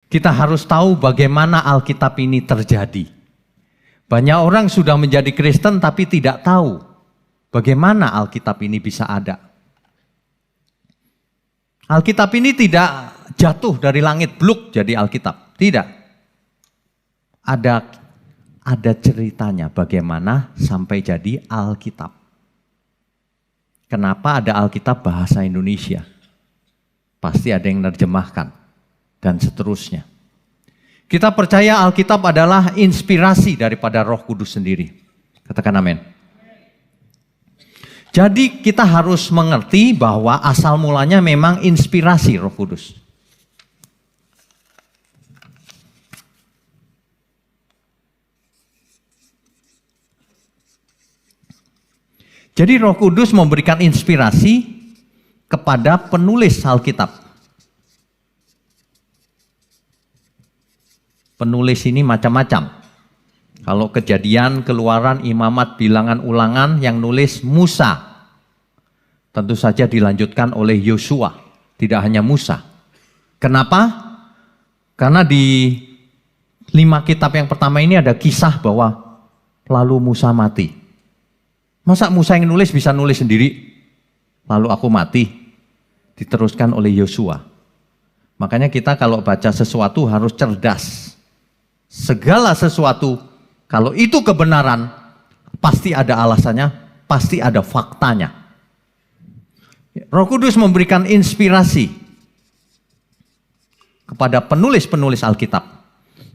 Kita harus tahu bagaimana Alkitab ini terjadi. Banyak orang sudah menjadi Kristen tapi tidak tahu bagaimana Alkitab ini bisa ada. Alkitab ini tidak jatuh dari langit bluk jadi Alkitab. Tidak. Ada ceritanya bagaimana sampai jadi Alkitab. Kenapa ada Alkitab bahasa Indonesia? Pasti ada yang menerjemahkan dan seterusnya. Kita percaya Alkitab adalah inspirasi daripada Roh Kudus sendiri. Katakan amin. Jadi kita harus mengerti bahwa asal mulanya memang inspirasi Roh Kudus. Jadi Roh Kudus memberikan inspirasi kepada penulis Alkitab. Penulis ini macam-macam. Kalau Kejadian, Keluaran, Imamat, Bilangan, Ulangan, yang nulis Musa. Tentu saja dilanjutkan oleh Yosua, tidak hanya Musa. Kenapa? Karena di 5 kitab yang pertama ini ada kisah bahwa lalu Musa mati. Masa Musa yang nulis bisa nulis sendiri? Lalu aku mati. Diteruskan oleh Yosua. Makanya kita kalau baca sesuatu harus cerdas. Segala sesuatu, kalau itu kebenaran, pasti ada alasannya, pasti ada faktanya. Roh Kudus memberikan inspirasi kepada penulis-penulis Alkitab,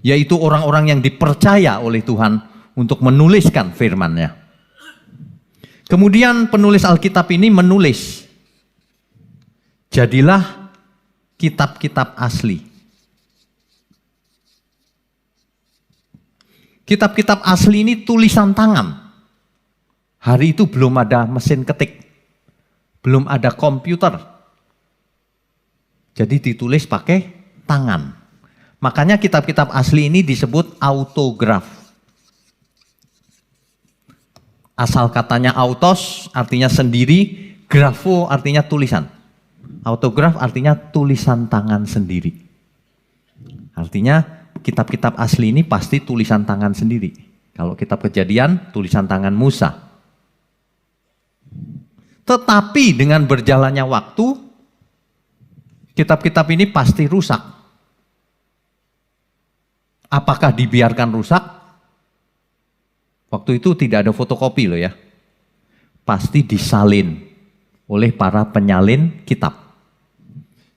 yaitu orang-orang yang dipercaya oleh Tuhan untuk menuliskan firman-Nya. Kemudian penulis Alkitab ini menulis, jadilah kitab-kitab asli. Kitab-kitab asli ini tulisan tangan. Hari itu belum ada mesin ketik, belum ada komputer. Jadi ditulis pakai tangan. Makanya kitab-kitab asli ini disebut autograf. Asal katanya autos artinya sendiri, grafo artinya tulisan. Autograf artinya tulisan tangan sendiri. Artinya kitab-kitab asli ini pasti tulisan tangan sendiri. Kalau kitab Kejadian, tulisan tangan Musa. Tetapi dengan berjalannya waktu, kitab-kitab ini pasti rusak. Apakah dibiarkan rusak? Waktu itu tidak ada fotokopi loh ya. Pasti disalin oleh para penyalin kitab.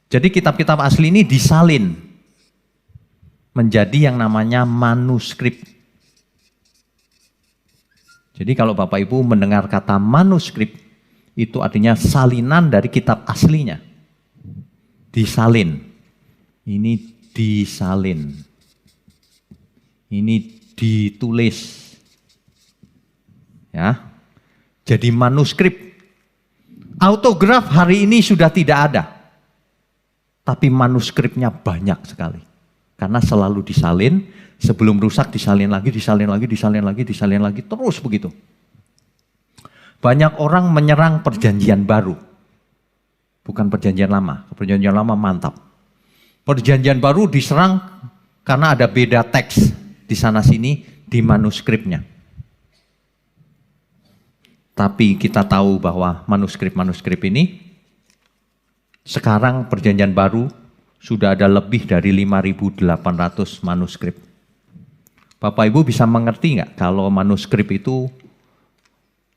Jadi kitab-kitab asli ini disalin menjadi yang namanya manuskrip. Jadi kalau Bapak Ibu mendengar kata manuskrip, itu artinya salinan dari kitab aslinya. Disalin. Ini disalin. Ini ditulis. Ya. Jadi manuskrip. Autograf hari ini sudah tidak ada. Tapi manuskripnya banyak sekali. Karena selalu disalin, sebelum rusak disalin lagi, disalin lagi, disalin lagi, disalin lagi, terus begitu. Banyak orang menyerang perjanjian baru. Bukan perjanjian lama. Perjanjian lama mantap. Perjanjian baru diserang karena ada beda teks di sana sini di manuskripnya. Tapi kita tahu bahwa manuskrip-manuskrip ini sekarang perjanjian baru sudah ada lebih dari 5.800 manuskrip. Bapak Ibu bisa mengerti nggak kalau manuskrip itu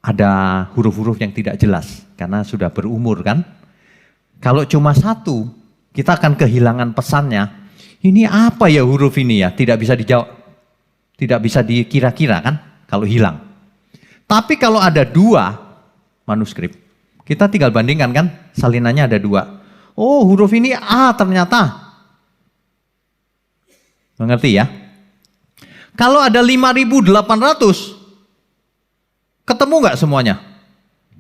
ada huruf-huruf yang tidak jelas karena sudah berumur kan? Kalau cuma satu, kita akan kehilangan pesannya. Ini apa ya huruf ini ya? Tidak bisa dijawab, tidak bisa dikira-kira kan kalau hilang. Tapi kalau ada 2 manuskrip, kita tinggal bandingkan kan, salinannya ada 2. Oh, huruf ini A ternyata. Mengerti ya? Kalau ada 5.800, ketemu nggak semuanya?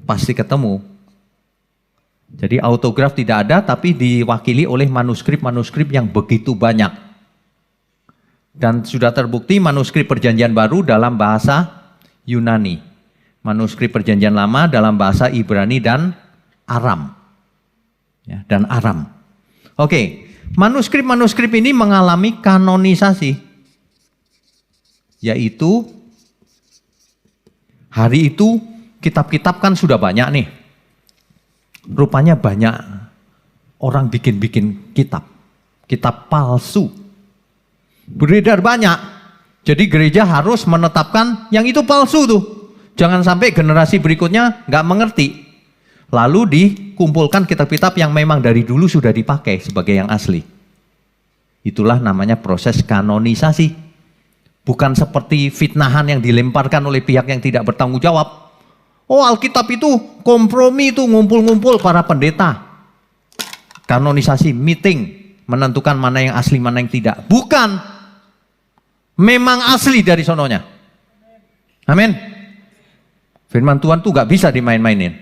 Pasti ketemu. Jadi autograf tidak ada, tapi diwakili oleh manuskrip-manuskrip yang begitu banyak. Dan sudah terbukti manuskrip perjanjian baru dalam bahasa Yunani. Manuskrip perjanjian lama dalam bahasa Ibrani dan Aram. Ya, dan Aram. Oke, manuskrip-manuskrip ini mengalami kanonisasi. Yaitu hari itu kitab-kitab kan sudah banyak nih. Rupanya banyak orang bikin-bikin kitab. Kitab palsu. Beredar banyak. Jadi gereja harus menetapkan yang itu palsu tuh. Jangan sampai generasi berikutnya nggak mengerti. Lalu dikumpulkan kitab-kitab yang memang dari dulu sudah dipakai sebagai yang asli. Itulah namanya proses kanonisasi. Bukan seperti fitnahan yang dilemparkan oleh pihak yang tidak bertanggung jawab. Oh, Alkitab itu kompromi, itu ngumpul-ngumpul para pendeta. Kanonisasi, meeting, menentukan mana yang asli, mana yang tidak. Bukan. Memang asli dari sononya. Amin. Firman Tuhan tuh gak bisa dimain-mainin.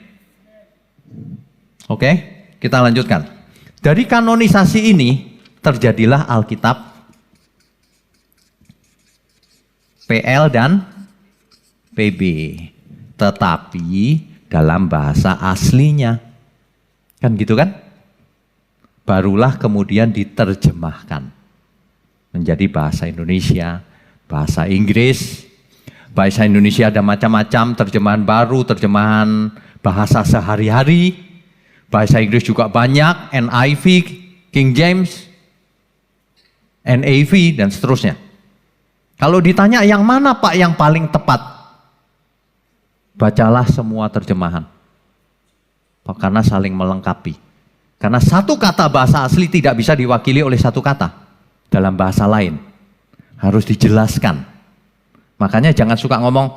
Oke, kita lanjutkan. Dari kanonisasi ini terjadilah Alkitab PL dan PB. Tetapi dalam bahasa aslinya. Kan gitu kan? Barulah kemudian diterjemahkan menjadi bahasa Indonesia, bahasa Inggris. Bahasa Indonesia ada macam-macam, terjemahan baru, terjemahan bahasa sehari-hari. Bahasa Inggris juga banyak, NIV, King James, NAV, dan seterusnya. Kalau ditanya yang mana Pak yang paling tepat? Bacalah semua terjemahan. Karena saling melengkapi. Karena satu kata bahasa asli tidak bisa diwakili oleh satu kata dalam bahasa lain. Harus dijelaskan. Makanya jangan suka ngomong,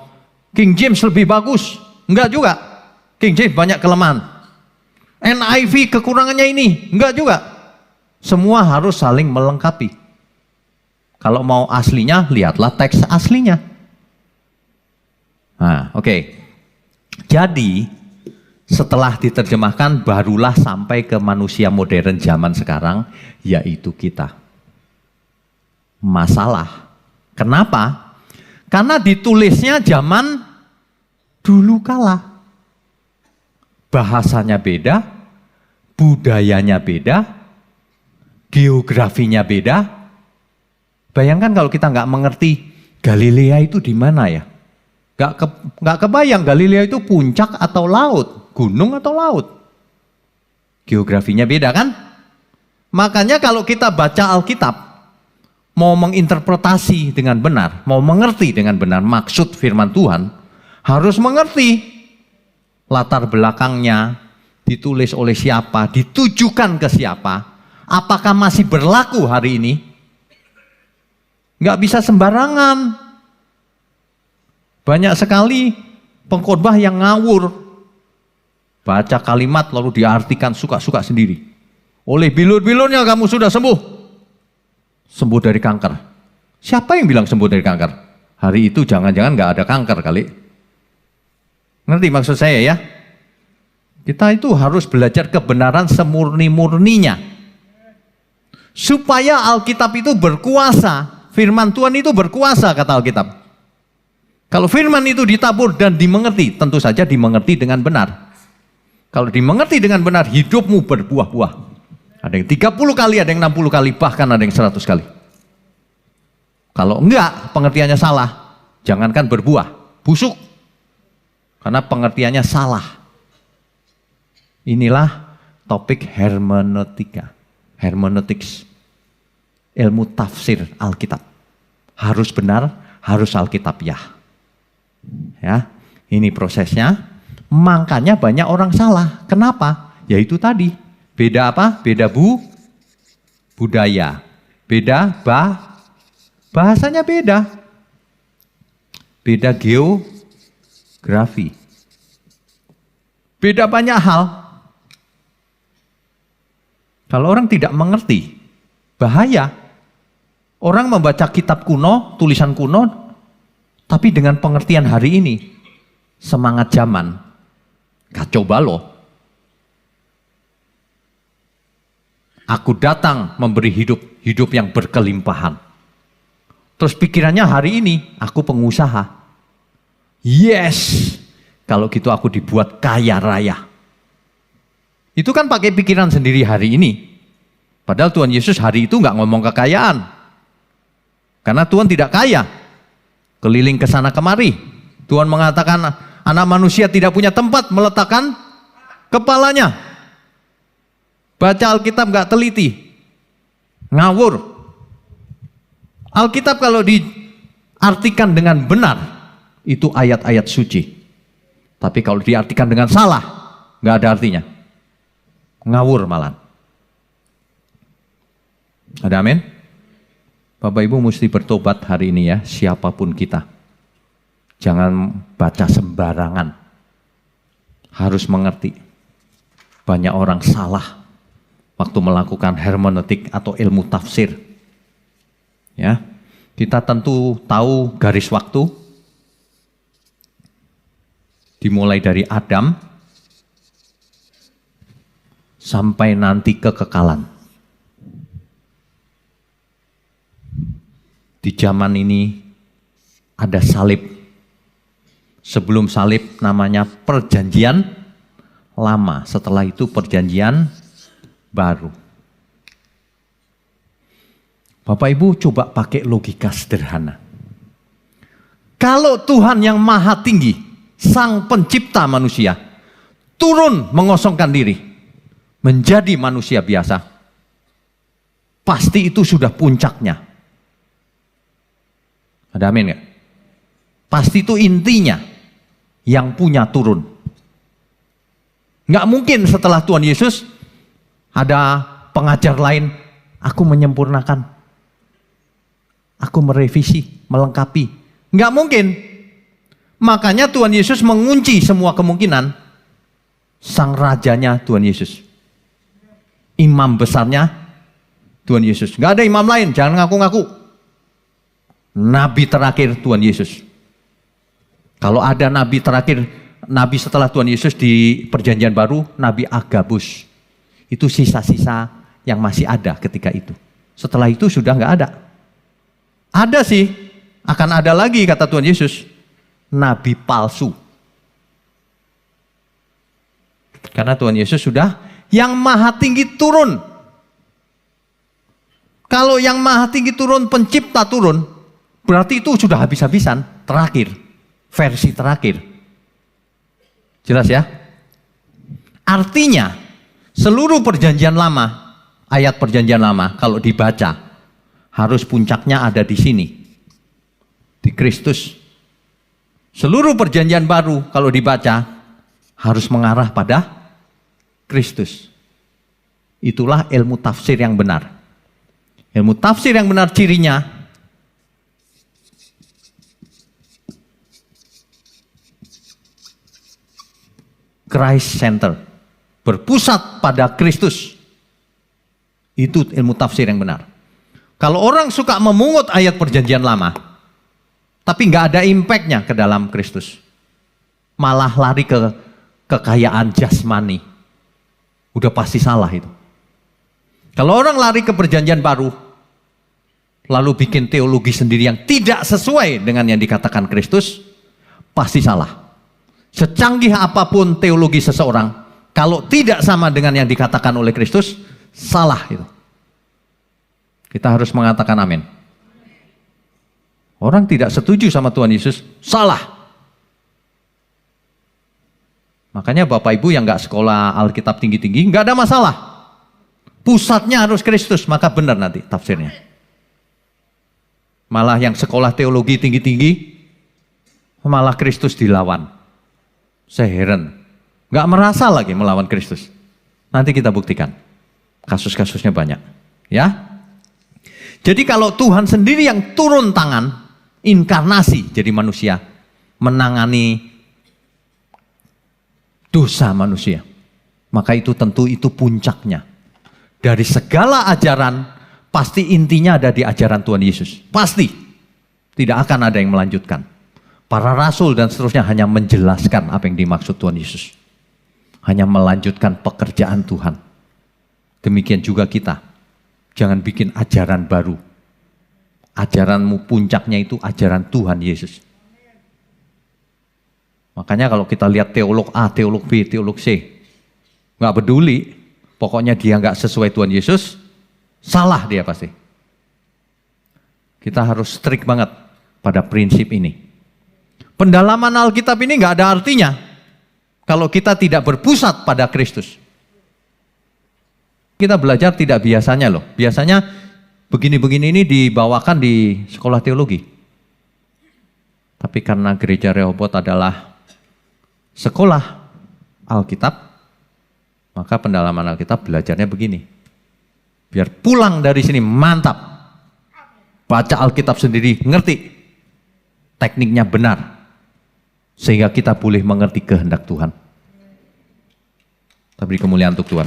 King James lebih bagus. Enggak juga. King James banyak kelemahan. NIV kekurangannya ini. Enggak juga. Semua harus saling melengkapi. Kalau mau aslinya, lihatlah teks aslinya. Nah, oke. Jadi, setelah diterjemahkan, barulah sampai ke manusia modern zaman sekarang, yaitu kita. Masalah. Kenapa? Karena ditulisnya zaman dulu kala. Bahasanya beda, budayanya beda, geografinya beda. Bayangkan kalau kita nggak mengerti Galilea itu di mana ya? Nggak kebayang Galilea itu puncak atau laut, gunung atau laut. Geografinya beda kan? Makanya kalau kita baca Alkitab, mau menginterpretasi dengan benar, mau mengerti dengan benar maksud firman Tuhan, harus mengerti latar belakangnya, ditulis oleh siapa, ditujukan ke siapa, apakah masih berlaku hari ini? Nggak bisa sembarangan. Banyak sekali pengkhotbah yang ngawur. Baca kalimat lalu diartikan suka-suka sendiri. Oleh bilur-bilurnya kamu sudah sembuh. Sembuh dari kanker. Siapa yang bilang sembuh dari kanker? Hari itu jangan-jangan nggak ada kanker kali. Ngerti maksud saya ya? Kita itu harus belajar kebenaran semurni-murninya. Supaya Alkitab itu berkuasa. Firman Tuhan itu berkuasa, kata Alkitab. Kalau firman itu ditabur dan dimengerti, tentu saja dimengerti dengan benar. Kalau dimengerti dengan benar, hidupmu berbuah-buah. Ada yang 30 kali, ada yang 60 kali, bahkan ada yang 100 kali. Kalau enggak, pengertiannya salah. Jangankan berbuah, busuk. Karena pengertiannya salah. Inilah topik hermeneutika. Hermeneutics. Ilmu tafsir Alkitab. Harus benar, harus Alkitabiah. Ya, ini prosesnya. Makanya banyak orang salah. Kenapa? Yaitu tadi. Beda apa? Beda budaya. Beda bahasanya beda. Beda geografi. Beda banyak hal. Kalau orang tidak mengerti, bahaya. Orang membaca kitab kuno, tulisan kuno, tapi dengan pengertian hari ini, semangat zaman, kacau balau. Aku datang memberi hidup yang berkelimpahan. Terus pikirannya hari ini, aku pengusaha. Yes, kalau gitu aku dibuat kaya raya. Itu kan pakai pikiran sendiri hari ini. Padahal Tuhan Yesus hari itu nggak ngomong kekayaan. Karena Tuhan tidak kaya. Keliling ke sana kemari. Tuhan mengatakan anak manusia tidak punya tempat meletakkan kepalanya. Baca Alkitab nggak teliti. Ngawur. Alkitab kalau diartikan dengan benar, itu ayat-ayat suci. Tapi kalau diartikan dengan salah, nggak ada artinya. Ngawur malah. Ada amin? Bapak Ibu mesti bertobat hari ini ya, siapapun kita. Jangan baca sembarangan. Harus mengerti. Banyak orang salah waktu melakukan hermeneutik atau ilmu tafsir. Ya, kita tentu tahu garis waktu. Dimulai dari Adam sampai nanti kekekalan. Di zaman ini ada salib. Sebelum salib namanya perjanjian lama. Setelah itu perjanjian baru. Bapak Ibu coba pakai logika sederhana. Kalau Tuhan yang maha tinggi, sang pencipta manusia, turun mengosongkan diri, menjadi manusia biasa, pasti itu sudah puncaknya. Ada amin nggak? Pasti itu intinya yang punya turun. Nggak mungkin setelah Tuhan Yesus ada pengajar lain, aku menyempurnakan, aku merevisi, melengkapi. Nggak mungkin. Makanya Tuhan Yesus mengunci semua kemungkinan. Sang rajanya Tuhan Yesus. Imam besarnya Tuhan Yesus. Nggak ada imam lain, jangan ngaku-ngaku. Nabi terakhir Tuhan Yesus. Kalau ada nabi terakhir, nabi setelah Tuhan Yesus di perjanjian baru, Nabi Agabus. Itu sisa-sisa yang masih ada ketika itu. Setelah itu sudah nggak ada. Ada sih, akan ada lagi kata Tuhan Yesus. Nabi palsu. Karena Tuhan Yesus sudah yang maha tinggi turun. Kalau yang maha tinggi turun, pencipta turun, berarti itu sudah habis-habisan, terakhir, versi terakhir. Jelas ya? Artinya, seluruh perjanjian lama, ayat perjanjian lama, kalau dibaca, harus puncaknya ada di sini. Di Kristus. Seluruh perjanjian baru, kalau dibaca, harus mengarah pada Kristus. Itulah ilmu tafsir yang benar. Ilmu tafsir yang benar cirinya, Christ Center, berpusat pada Kristus. Itu ilmu tafsir yang benar. Kalau orang suka memungut ayat perjanjian lama, tapi nggak ada impactnya ke dalam Kristus, malah lari ke kekayaan jasmani, udah pasti salah itu. Kalau orang lari ke perjanjian baru, lalu bikin teologi sendiri yang tidak sesuai dengan yang dikatakan Kristus, pasti salah. Secanggih apapun teologi seseorang, kalau tidak sama dengan yang dikatakan oleh Kristus, salah itu. Kita harus mengatakan amin. Orang tidak setuju sama Tuhan Yesus, salah. Makanya Bapak Ibu yang nggak sekolah Alkitab tinggi-tinggi, nggak ada masalah. Pusatnya harus Kristus, maka benar nanti tafsirnya. Malah yang sekolah teologi tinggi-tinggi, malah Kristus dilawan. Saya heran, nggak merasa lagi melawan Kristus. Nanti kita buktikan, kasus-kasusnya banyak, ya. Jadi kalau Tuhan sendiri yang turun tangan, inkarnasi jadi manusia, menangani dosa manusia, maka itu tentu itu puncaknya. Dari segala ajaran, pasti intinya ada di ajaran Tuhan Yesus. Pasti, tidak akan ada yang melanjutkan. Para rasul dan seterusnya hanya menjelaskan apa yang dimaksud Tuhan Yesus. Hanya melanjutkan pekerjaan Tuhan. Demikian juga kita. Jangan bikin ajaran baru. Ajaranmu puncaknya itu ajaran Tuhan Yesus. Makanya kalau kita lihat teolog A, teolog B, teolog C, nggak peduli. Pokoknya dia nggak sesuai Tuhan Yesus, Salah dia pasti. Kita harus strict banget pada prinsip ini. Pendalaman Alkitab ini nggak ada artinya kalau kita tidak berpusat pada Kristus. Kita belajar tidak biasanya loh. Biasanya begini-begini ini dibawakan di sekolah teologi. Tapi karena gereja Rehoboth adalah sekolah Alkitab, maka pendalaman Alkitab belajarnya begini. Biar pulang dari sini mantap. Baca Alkitab sendiri, ngerti. Tekniknya benar. Sehingga kita boleh mengerti kehendak Tuhan. Tapi kemuliaan untuk Tuhan.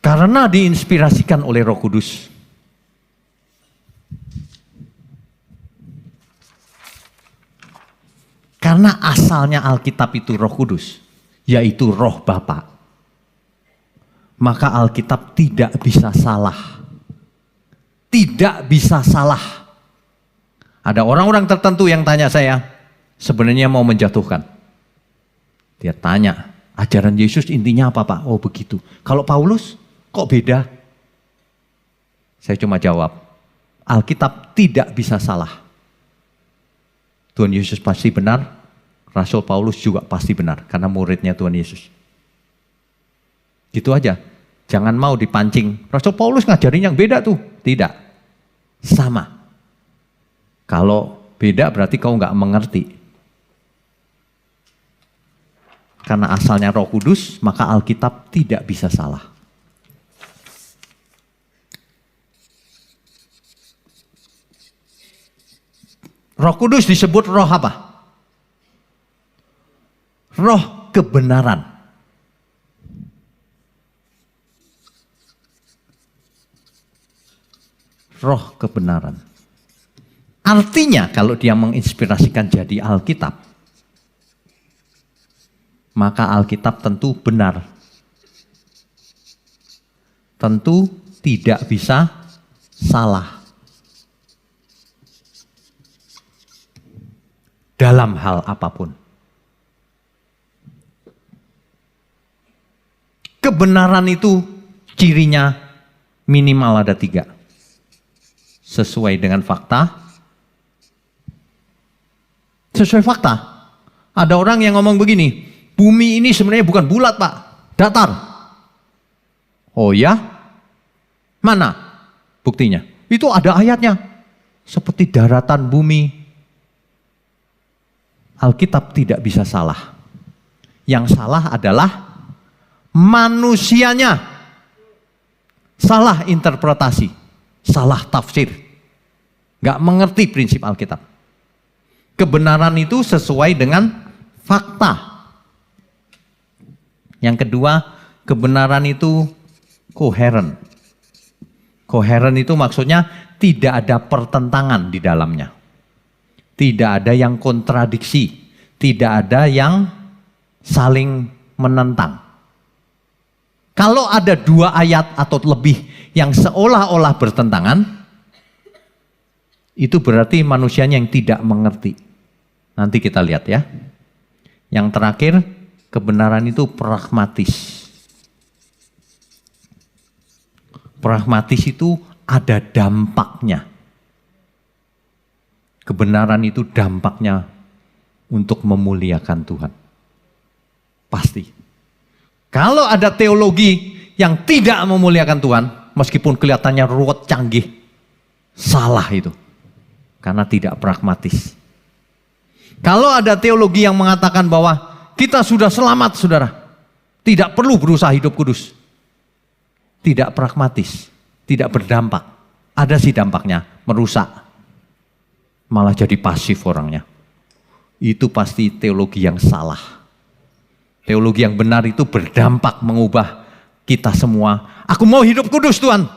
Karena diinspirasikan oleh Roh Kudus. Karena asalnya Alkitab itu Roh Kudus, yaitu Roh Bapa. Maka Alkitab tidak bisa salah. Tidak bisa salah. Ada orang-orang tertentu yang tanya saya, sebenarnya mau menjatuhkan. Dia tanya, ajaran Yesus intinya apa Pak? Oh begitu. Kalau Paulus, kok beda? Saya cuma jawab, Alkitab tidak bisa salah. Tuhan Yesus pasti benar, Rasul Paulus juga pasti benar, karena muridnya Tuhan Yesus. Gitu aja, jangan mau dipancing. Rasul Paulus ngajarin yang beda tuh, tidak. Sama. Kalau beda berarti kau nggak mengerti. Karena asalnya Roh Kudus, maka Alkitab tidak bisa salah. Roh Kudus disebut roh apa? Roh kebenaran. Roh kebenaran. Artinya kalau dia menginspirasikan jadi Alkitab, maka Alkitab tentu benar. Tentu tidak bisa salah. Dalam hal apapun. Kebenaran itu cirinya minimal ada 3. Sesuai dengan fakta. Sesuai fakta. Ada orang yang ngomong begini, bumi ini sebenarnya bukan bulat Pak, datar. Oh ya? Mana buktinya? Itu ada ayatnya. Seperti daratan bumi. Alkitab tidak bisa salah. Yang salah adalah manusianya. Salah interpretasi, salah tafsir. Gak mengerti prinsip Alkitab. Kebenaran itu sesuai dengan fakta. Yang kedua, kebenaran itu koheren. Koheren itu maksudnya tidak ada pertentangan di dalamnya. Tidak ada yang kontradiksi, tidak ada yang saling menentang. Kalau ada 2 ayat atau lebih yang seolah-olah bertentangan, itu berarti manusianya yang tidak mengerti. Nanti kita lihat ya. Yang terakhir, kebenaran itu pragmatis. Pragmatis itu ada dampaknya. Kebenaran itu dampaknya untuk memuliakan Tuhan. Pasti. Kalau ada teologi yang tidak memuliakan Tuhan, meskipun kelihatannya ruwet canggih, salah itu. Karena tidak pragmatis. Kalau ada teologi yang mengatakan bahwa kita sudah selamat saudara, tidak perlu berusaha hidup kudus. Tidak pragmatis, tidak berdampak. Ada sih dampaknya, merusak. Malah jadi pasif orangnya. Itu pasti teologi yang salah. Teologi yang benar itu berdampak mengubah kita semua. Aku mau hidup kudus Tuhan.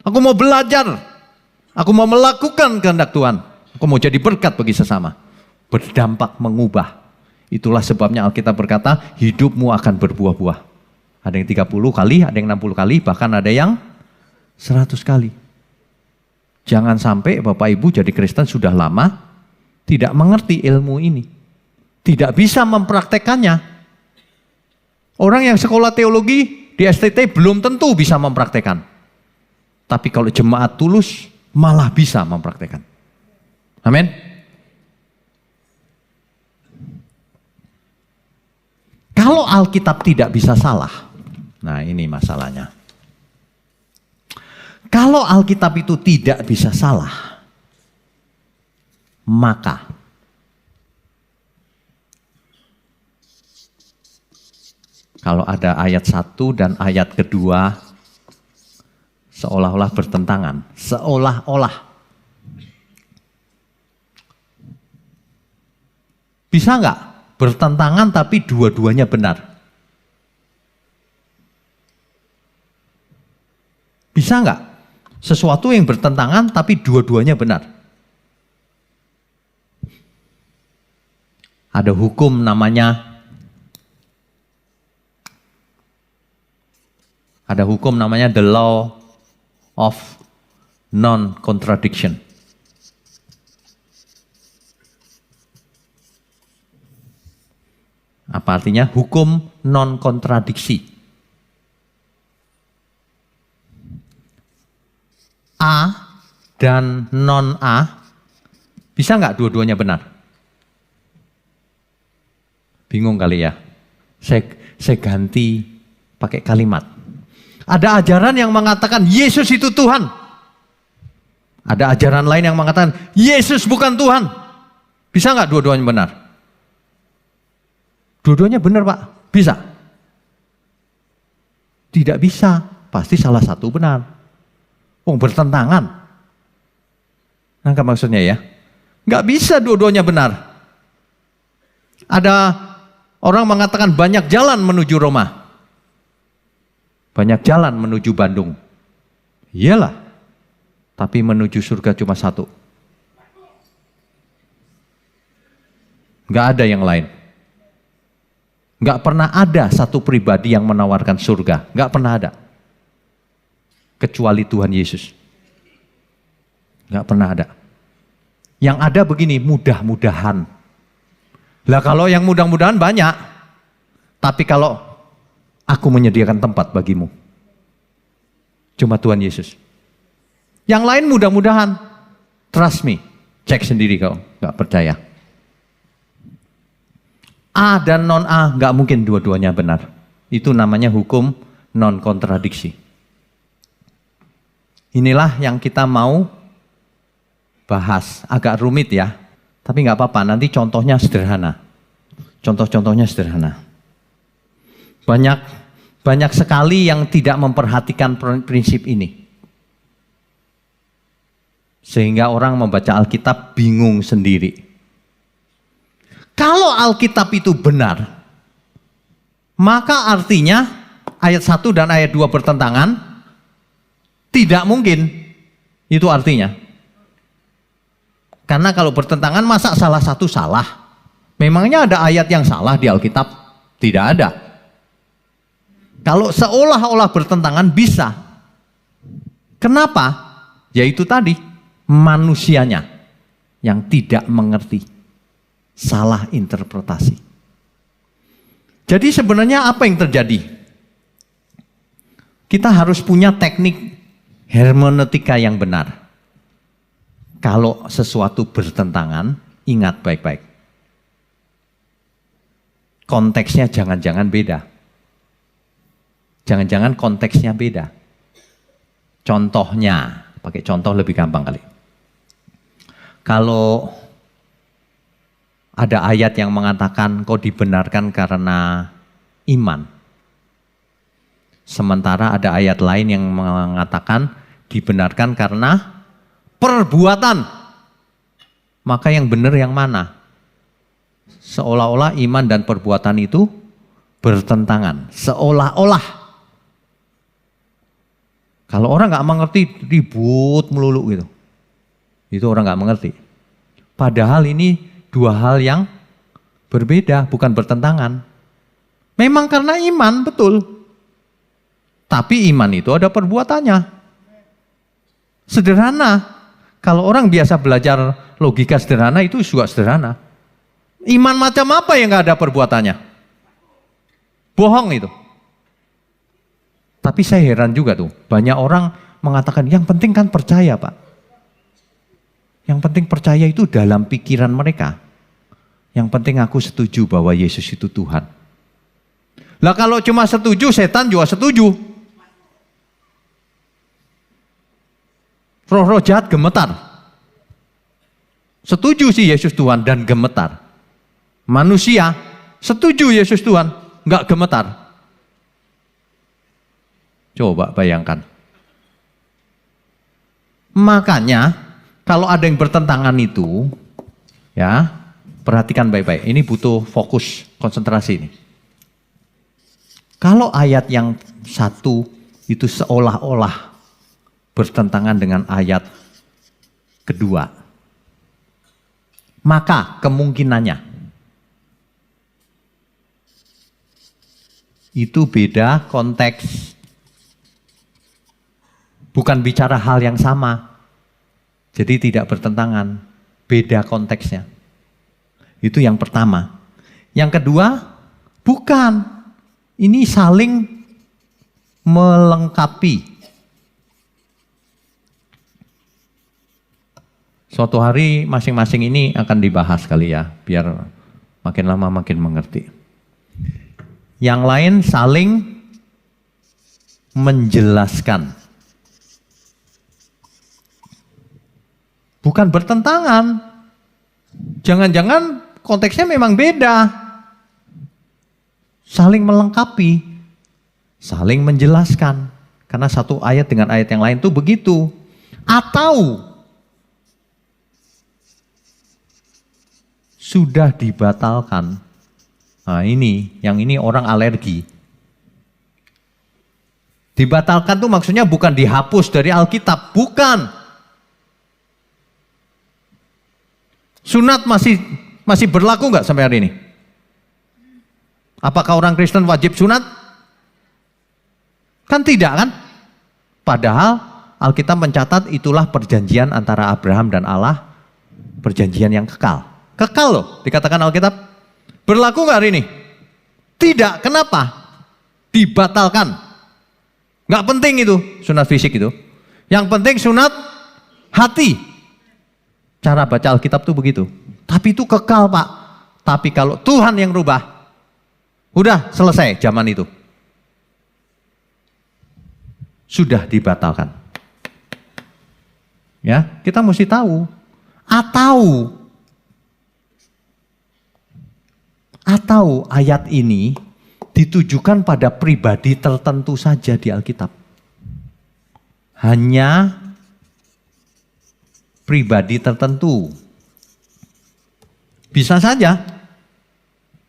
Aku mau belajar. Aku mau melakukan kehendak Tuhan. Aku mau jadi berkat bagi sesama. Berdampak mengubah. Itulah sebabnya Alkitab berkata hidupmu akan berbuah-buah. Ada yang 30 kali, ada yang 60 kali, bahkan ada yang 100 kali. Jangan sampai Bapak Ibu jadi Kristen sudah lama, tidak mengerti ilmu ini. Tidak bisa mempraktekannya. Orang yang sekolah teologi di STT belum tentu bisa mempraktekkan. Tapi kalau jemaat tulus malah bisa mempraktekkan. Amin. Kalau Alkitab tidak bisa salah, nah ini masalahnya. Kalau Alkitab itu tidak bisa salah, maka kalau ada ayat 1 dan ayat kedua seolah-olah bertentangan, seolah-olah. Bisa nggak bertentangan tapi dua-duanya benar? Bisa nggak sesuatu yang bertentangan tapi dua-duanya benar? Ada hukum namanya the law of non-contradiction. Apa artinya? Hukum non-kontradiksi. A dan non-A, bisa nggak dua-duanya benar? Bingung kali ya? Saya ganti pakai kalimat. Ada ajaran yang mengatakan Yesus itu Tuhan. Ada ajaran lain yang mengatakan Yesus bukan Tuhan. Bisa nggak dua-duanya benar? Dua-duanya benar, Pak? Bisa? Tidak bisa. Pasti salah satu benar. Bertentangan. Nangkap maksudnya ya? Nggak bisa dua-duanya benar. Ada orang mengatakan banyak jalan menuju Roma. Banyak jalan menuju Bandung. Iyalah. Tapi menuju surga cuma satu. Nggak ada yang lain. Nggak pernah ada satu pribadi yang menawarkan surga. Nggak pernah ada. Kecuali Tuhan Yesus. Nggak pernah ada. Yang ada begini, mudah-mudahan. Lah kalau yang mudah-mudahan banyak. Tapi kalau aku menyediakan tempat bagimu. Cuma Tuhan Yesus. Yang lain mudah-mudahan. Trust me. Cek sendiri kau. Nggak percaya. A dan non-A nggak mungkin dua-duanya benar. Itu namanya hukum non-kontradiksi. Inilah yang kita mau bahas. Agak rumit ya. Tapi nggak apa-apa. Nanti contohnya sederhana. Contoh-contohnya sederhana. Banyak sekali yang tidak memperhatikan prinsip ini. Sehingga orang membaca Alkitab bingung sendiri. Kalau Alkitab itu benar, maka artinya ayat 1 dan ayat 2 bertentangan, tidak mungkin. Itu artinya. Karena kalau bertentangan masa salah satu salah? Memangnya ada ayat yang salah di Alkitab? Tidak ada. Kalau seolah-olah bertentangan bisa. Kenapa? Yaitu tadi, manusianya yang tidak mengerti. Salah interpretasi. Jadi sebenarnya apa yang terjadi? Kita harus punya teknik hermeneutika yang benar. Kalau sesuatu bertentangan, ingat baik-baik. Konteksnya jangan-jangan beda. Jangan-jangan konteksnya beda. Contohnya, pakai contoh lebih gampang kali. Kalau ada ayat yang mengatakan kau dibenarkan karena iman. Sementara ada ayat lain yang mengatakan dibenarkan karena perbuatan. Maka yang benar yang mana? Seolah-olah iman dan perbuatan itu bertentangan. Seolah-olah. Kalau orang nggak mengerti ribut melulu gitu. Itu orang nggak mengerti. Padahal ini dua hal yang berbeda, bukan bertentangan. Memang karena iman, betul. Tapi iman itu ada perbuatannya. Sederhana. Kalau orang biasa belajar logika sederhana itu juga sederhana. Iman macam apa yang nggak ada perbuatannya? Bohong itu. Tapi saya heran juga tuh, banyak orang mengatakan yang penting kan percaya Pak. Yang penting percaya itu dalam pikiran mereka. Yang penting aku setuju bahwa Yesus itu Tuhan. Lah kalau cuma setuju, setan juga setuju. Roh-roh jahat gemetar. Setuju sih Yesus Tuhan dan gemetar. Manusia setuju Yesus Tuhan, enggak gemetar. Coba bayangkan. Makanya kalau ada yang bertentangan itu, ya perhatikan baik-baik. Ini butuh fokus, konsentrasi ini. Kalau ayat yang satu itu seolah-olah bertentangan dengan ayat kedua, maka kemungkinannya itu beda konteks. Bukan bicara hal yang sama. Jadi tidak bertentangan. Beda konteksnya. Itu yang pertama. Yang kedua, bukan. Ini saling melengkapi. Suatu hari masing-masing ini akan dibahas kali ya. Biar makin lama makin mengerti. Yang lain saling menjelaskan. Bukan bertentangan. Jangan-jangan konteksnya memang beda. Saling melengkapi. Saling menjelaskan. Karena satu ayat dengan ayat yang lain itu begitu. Atau sudah dibatalkan. Nah ini, yang ini orang alergi. Dibatalkan tuh maksudnya bukan dihapus dari Alkitab. Bukan. Sunat masih berlaku nggak sampai hari ini? Apakah orang Kristen wajib sunat? Kan tidak kan? Padahal Alkitab mencatat itulah perjanjian antara Abraham dan Allah, perjanjian yang kekal. Kekal loh, dikatakan Alkitab. Berlaku nggak hari ini? Tidak, kenapa? Dibatalkan. Nggak penting itu, sunat fisik itu. Yang penting sunat hati. Cara baca Alkitab tuh begitu. Tapi itu kekal Pak. Tapi kalau Tuhan yang rubah, udah selesai zaman itu. Sudah dibatalkan. Ya, kita mesti tahu. Atau ayat ini ditujukan pada pribadi tertentu saja di Alkitab. Hanya pribadi tertentu. Bisa saja.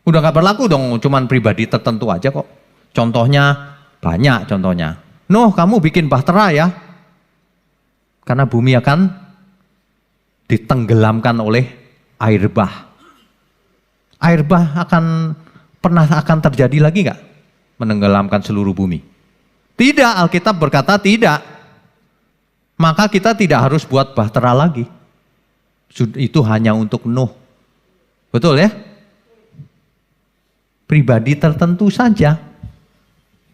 Udah gak berlaku dong, cuman pribadi tertentu aja kok. Contohnya, banyak contohnya. Nuh, kamu bikin bahtera ya. Karena bumi akan ditenggelamkan oleh air bah. Air bah akan terjadi lagi gak? Menenggelamkan seluruh bumi. Tidak, Alkitab berkata tidak. Maka kita tidak harus buat bahtera lagi. Itu hanya untuk Nuh. Betul ya? Pribadi tertentu saja.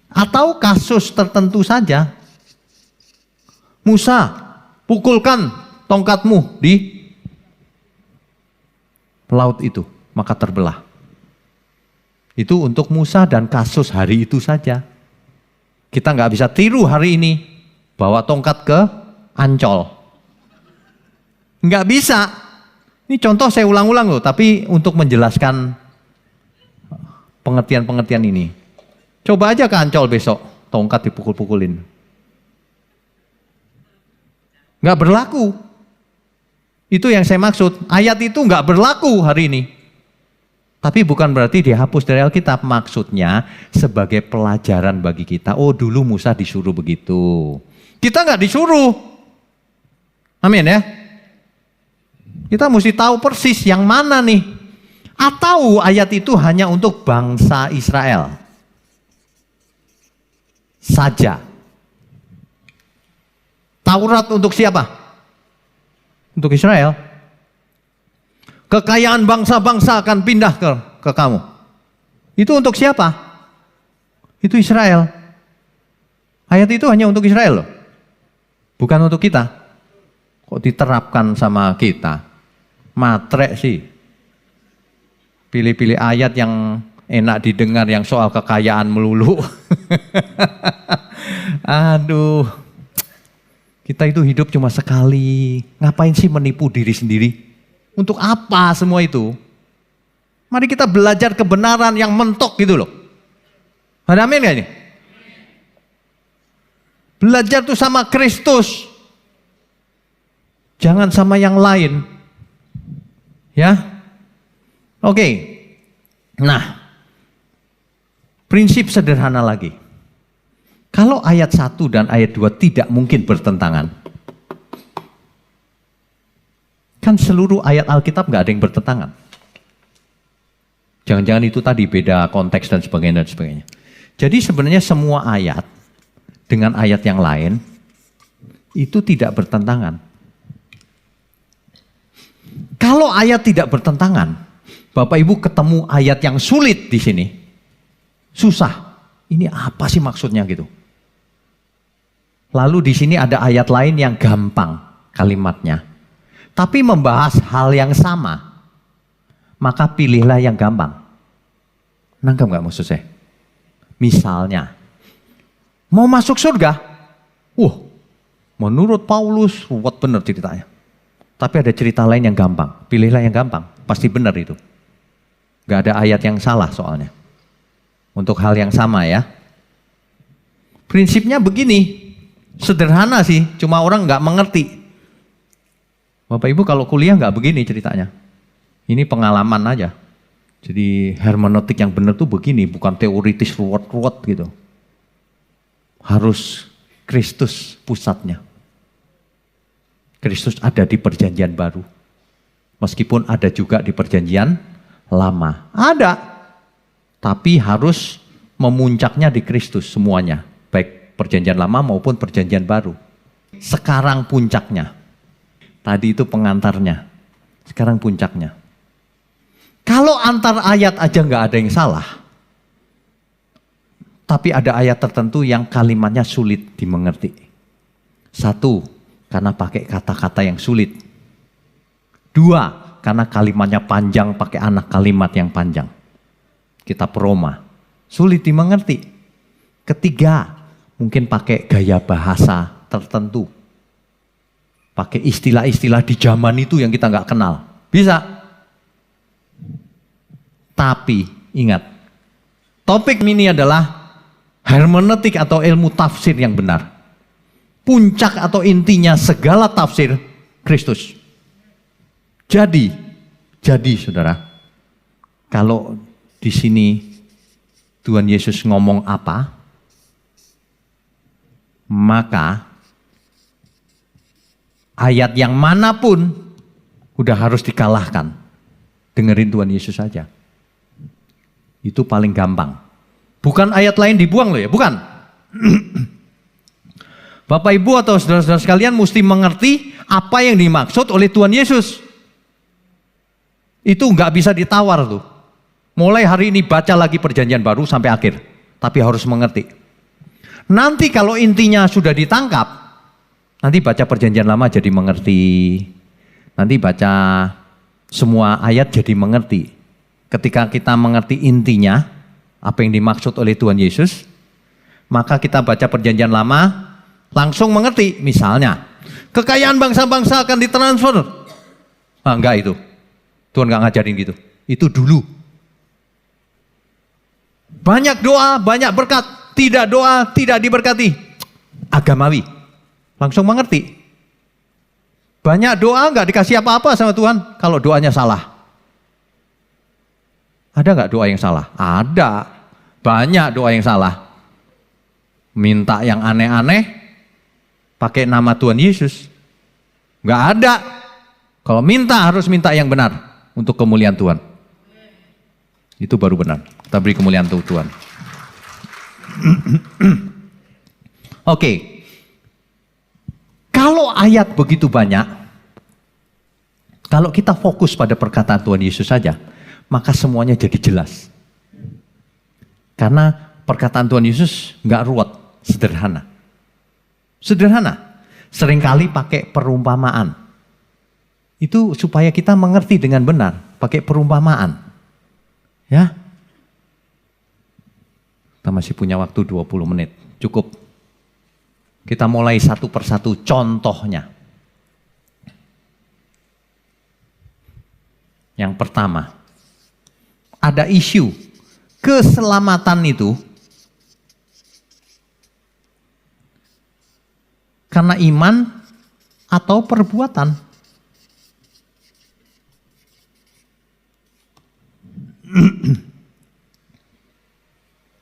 Atau kasus tertentu saja. Musa, pukulkan tongkatmu di laut itu. Maka terbelah. Itu untuk Musa dan kasus hari itu saja. Kita nggak bisa tiru hari ini. Bawa tongkat ke Ancol. Nggak bisa. Ini contoh saya ulang-ulang loh, tapi untuk menjelaskan pengertian-pengertian ini. Coba aja ke Ancol besok, tongkat dipukul-pukulin. Nggak berlaku. Itu yang saya maksud. Ayat itu nggak berlaku hari ini. Tapi bukan berarti dihapus dari Alkitab. Maksudnya sebagai pelajaran bagi kita. Oh dulu Musa disuruh begitu. Kita nggak disuruh. Amin ya. Kita mesti tahu persis yang mana nih. Atau ayat itu hanya untuk bangsa Israel saja. Taurat untuk siapa? Untuk Israel. Kekayaan bangsa-bangsa akan pindah ke kamu. Itu untuk siapa? Itu Israel. Ayat itu hanya untuk Israel loh. Bukan untuk kita. Kok diterapkan sama kita? Matre sih. Pilih-pilih ayat yang enak didengar, yang soal kekayaan melulu. Aduh. Kita itu hidup cuma sekali. Ngapain sih menipu diri sendiri? Untuk apa semua itu? Mari kita belajar kebenaran yang mentok gitu loh. Ada amin gak ini? Belajar tuh sama Kristus. Jangan sama yang lain. Ya. Oke. Nah. Prinsip sederhana lagi. Kalau ayat 1 dan ayat 2 tidak mungkin bertentangan. Kan seluruh ayat Alkitab gak ada yang bertentangan. Jangan-jangan itu tadi beda konteks dan sebagainya. Jadi sebenarnya semua ayat dengan ayat yang lain itu tidak bertentangan. Kalau ayat tidak bertentangan, Bapak Ibu ketemu ayat yang sulit di sini, susah. Ini apa sih maksudnya gitu? Lalu di sini ada ayat lain yang gampang kalimatnya, tapi membahas hal yang sama. Maka pilihlah yang gampang. Nangkep nggak maksud saya? Misalnya, mau masuk surga? Menurut Paulus, ruwet bener ceritanya. Tapi ada cerita lain yang gampang. Pilihlah yang gampang, pasti benar itu. Gak ada ayat yang salah soalnya. Untuk hal yang sama ya. Prinsipnya begini, sederhana sih, cuma orang gak mengerti. Bapak Ibu kalau kuliah gak begini ceritanya. Ini pengalaman aja. Jadi hermeneutik yang benar tuh begini, bukan teoritis ruwet-ruwet gitu. Harus Kristus pusatnya. Kristus ada di perjanjian baru. Meskipun ada juga di perjanjian lama. Ada. Tapi harus memuncaknya di Kristus semuanya. Baik perjanjian lama maupun perjanjian baru. Sekarang puncaknya. Tadi itu pengantarnya. Sekarang puncaknya. Kalau antar ayat aja nggak ada yang salah, tapi ada ayat tertentu yang kalimatnya sulit dimengerti. Satu, karena pakai kata-kata yang sulit. Dua, karena kalimatnya panjang pakai anak kalimat yang panjang. Kitab Roma, sulit dimengerti. Ketiga, mungkin pakai gaya bahasa tertentu. Pakai istilah-istilah di zaman itu yang kita nggak kenal. Bisa. Tapi ingat, topik ini adalah hermeneutik atau ilmu tafsir yang benar. Puncak atau intinya segala tafsir Kristus. Jadi saudara, kalau di sini Tuhan Yesus ngomong apa, maka ayat yang manapun udah harus dikalahkan. Dengerin Tuhan Yesus saja. Itu paling gampang. Bukan ayat lain dibuang loh ya, bukan. Bapak Ibu atau saudara-saudara sekalian mesti mengerti apa yang dimaksud oleh Tuhan Yesus. Itu nggak bisa ditawar tuh. Mulai hari ini baca lagi perjanjian baru sampai akhir. Tapi harus mengerti. Nanti kalau intinya sudah ditangkap, nanti baca perjanjian lama jadi mengerti. Nanti baca semua ayat jadi mengerti. Ketika kita mengerti intinya, apa yang dimaksud oleh Tuhan Yesus, maka kita baca perjanjian lama, langsung mengerti. Misalnya, kekayaan bangsa-bangsa akan ditransfer. Enggak itu. Tuhan enggak ngajarin gitu. Itu dulu. Banyak doa, banyak berkat. Tidak doa, tidak diberkati. Agamawi. Langsung mengerti. Banyak doa enggak dikasih apa-apa sama Tuhan kalau doanya salah. Ada nggak doa yang salah? Ada. Banyak doa yang salah. Minta yang aneh-aneh, pakai nama Tuhan Yesus. Nggak ada. Kalau minta harus minta yang benar untuk kemuliaan Tuhan. Itu baru benar. Kita beri kemuliaan untuk Tuhan. Oke. Kalau ayat begitu banyak, kalau kita fokus pada perkataan Tuhan Yesus saja, maka semuanya jadi jelas. Karena Perkataan Tuhan Yesus nggak ruwet, sederhana. Sederhana. Seringkali pakai perumpamaan. Itu supaya kita mengerti dengan benar, pakai perumpamaan. Ya. Kita masih punya waktu 20 menit, cukup. Kita mulai satu persatu contohnya. Yang pertama, ada isu keselamatan itu karena iman atau perbuatan.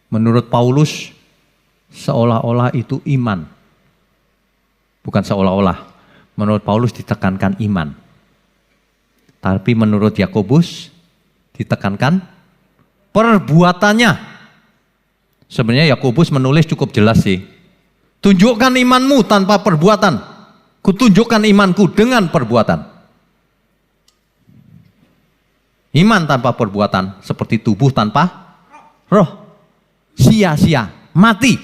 Menurut Paulus, seolah-olah itu iman. Bukan seolah-olah. Menurut Paulus ditekankan iman. Tapi menurut Yakobus ditekankan perbuatannya. Sebenarnya Yakobus menulis cukup jelas sih. Tunjukkan imanmu tanpa perbuatan. Kutunjukkan imanku dengan perbuatan. Iman tanpa perbuatan seperti tubuh tanpa roh. Sia-sia, mati.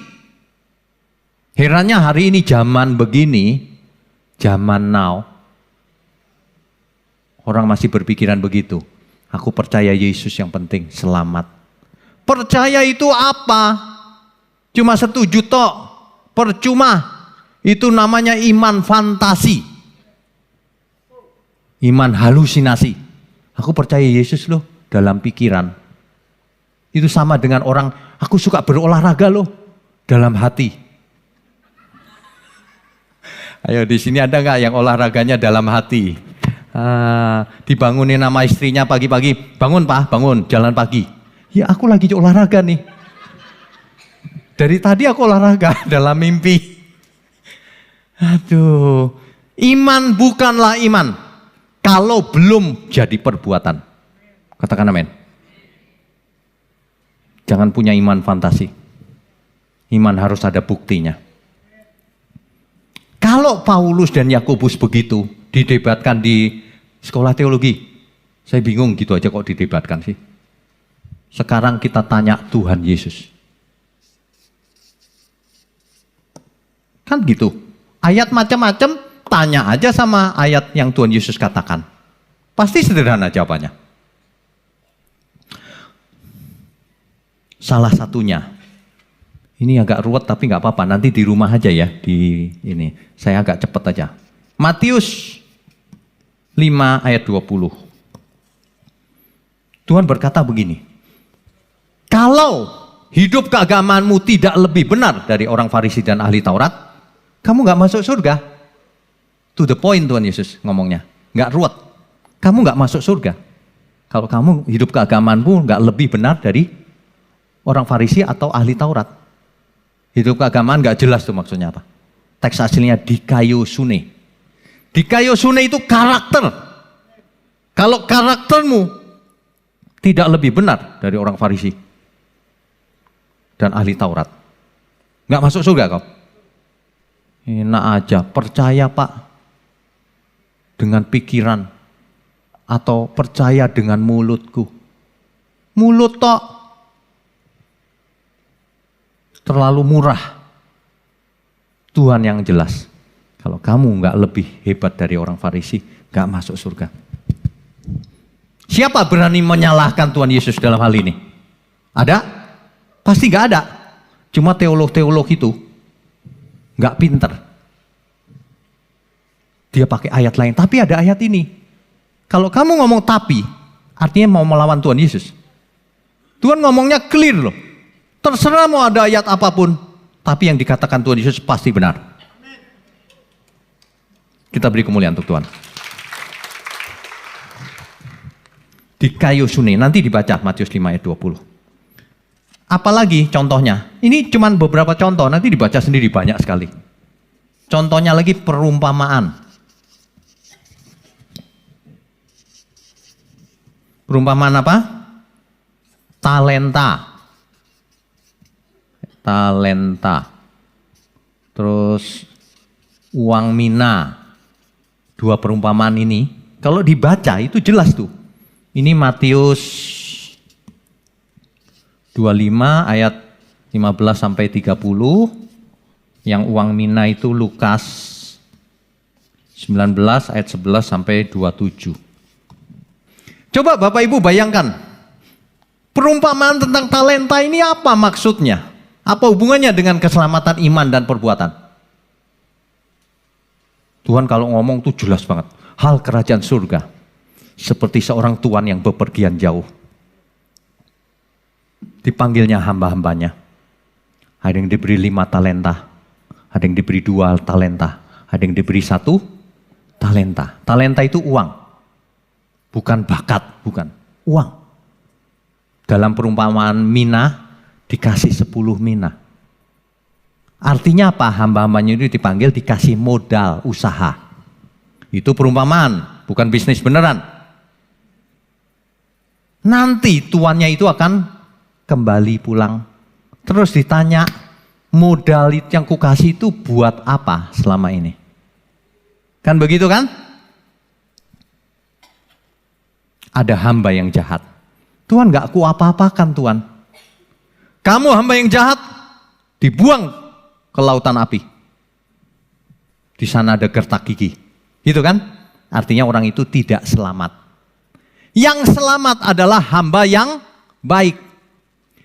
Herannya hari ini zaman begini, zaman now, orang masih berpikiran begitu. Aku percaya Yesus yang penting, selamat. Percaya itu apa? Cuma setuju tok, percuma. Itu namanya iman fantasi. Iman halusinasi. Aku percaya Yesus loh dalam pikiran. Itu sama dengan orang, aku suka berolahraga loh dalam hati. Ayo di sini ada nggak yang olahraganya dalam hati? Dibangunin nama istrinya pagi-pagi, bangun Pak, bangun, jalan pagi. Ya aku lagi olahraga nih. Dari tadi aku olahraga dalam mimpi. Aduh, iman bukanlah iman kalau belum jadi perbuatan. Katakan amin. Jangan punya iman fantasi. Iman harus ada buktinya. Kalau Paulus dan Yakobus begitu didebatkan di sekolah teologi, saya bingung gitu aja kok didebatkan sih. Sekarang kita tanya Tuhan Yesus. Kan gitu. Ayat macam-macam, tanya aja sama ayat yang Tuhan Yesus katakan. Pasti sederhana jawabannya. Salah satunya, ini agak ruwet tapi nggak apa-apa, nanti di rumah aja ya, di ini. Saya agak cepat aja. Matius 5 ayat 20. Tuhan berkata begini, kalau hidup keagamaanmu tidak lebih benar dari orang Farisi dan ahli Taurat, kamu nggak masuk surga. To the point Tuhan Yesus ngomongnya, nggak ruwet. Kamu nggak masuk surga. Kalau kamu hidup keagamaanmu nggak lebih benar dari orang Farisi atau ahli Taurat. Hidup keagamaan nggak jelas tuh maksudnya apa. Teks aslinya dikaiosune. Dikaiosune itu karakter. Kalau karaktermu tidak lebih benar dari orang Farisi dan ahli Taurat, nggak masuk surga kau. Enak aja, percaya Pak dengan pikiran atau percaya dengan mulutku. Mulut tok. Terlalu murah. Tuhan yang jelas. Kalau kamu nggak lebih hebat dari orang Farisi, nggak masuk surga. Siapa berani menyalahkan Tuhan Yesus dalam hal ini? Ada? Pasti nggak ada. Cuma teolog-teolog itu nggak pinter. Dia pakai ayat lain, tapi ada ayat ini. Kalau kamu ngomong tapi, artinya mau melawan Tuhan Yesus. Tuhan ngomongnya clear loh. Terserah mau ada ayat apapun, tapi yang dikatakan Tuhan Yesus pasti benar. Kita beri kemuliaan untuk Tuhan. Dikaiosune, nanti dibaca Matius 5 ayat 20. Apalagi contohnya, ini cuma beberapa contoh, nanti dibaca sendiri banyak sekali. Contohnya lagi perumpamaan. Perumpamaan apa? Talenta. Terus uang mina. Dua perumpamaan ini kalau dibaca itu jelas tuh. Ini Matius 25 ayat 15 sampai 30. Yang uang mina itu Lukas 19 ayat 11 sampai 27. Coba Bapak Ibu bayangkan, perumpamaan tentang talenta ini apa maksudnya? Apa hubungannya dengan keselamatan iman dan perbuatan? Tuhan kalau ngomong tuh jelas banget. Hal kerajaan surga seperti seorang tuan yang bepergian jauh. Dipanggilnya hamba-hambanya. Ada yang diberi 5 talenta, ada yang diberi 2 talenta, ada yang diberi 1 talenta. Talenta itu uang, bukan bakat, bukan uang. Dalam perumpamaan mina dikasih 10 mina. Artinya apa? Hamba-hambanya itu dipanggil dikasih modal usaha. Itu perumpamaan, bukan bisnis beneran. Nanti tuannya itu akan kembali pulang. Terus ditanya, modal yang kukasih itu buat apa selama ini? Kan begitu kan? Ada hamba yang jahat. Tuhan gak ku apa-apakan Tuhan. Kamu hamba yang jahat, dibuang ke lautan api. Di sana ada gertak gigi. Gitu kan? Artinya orang itu tidak selamat. Yang selamat adalah hamba yang baik.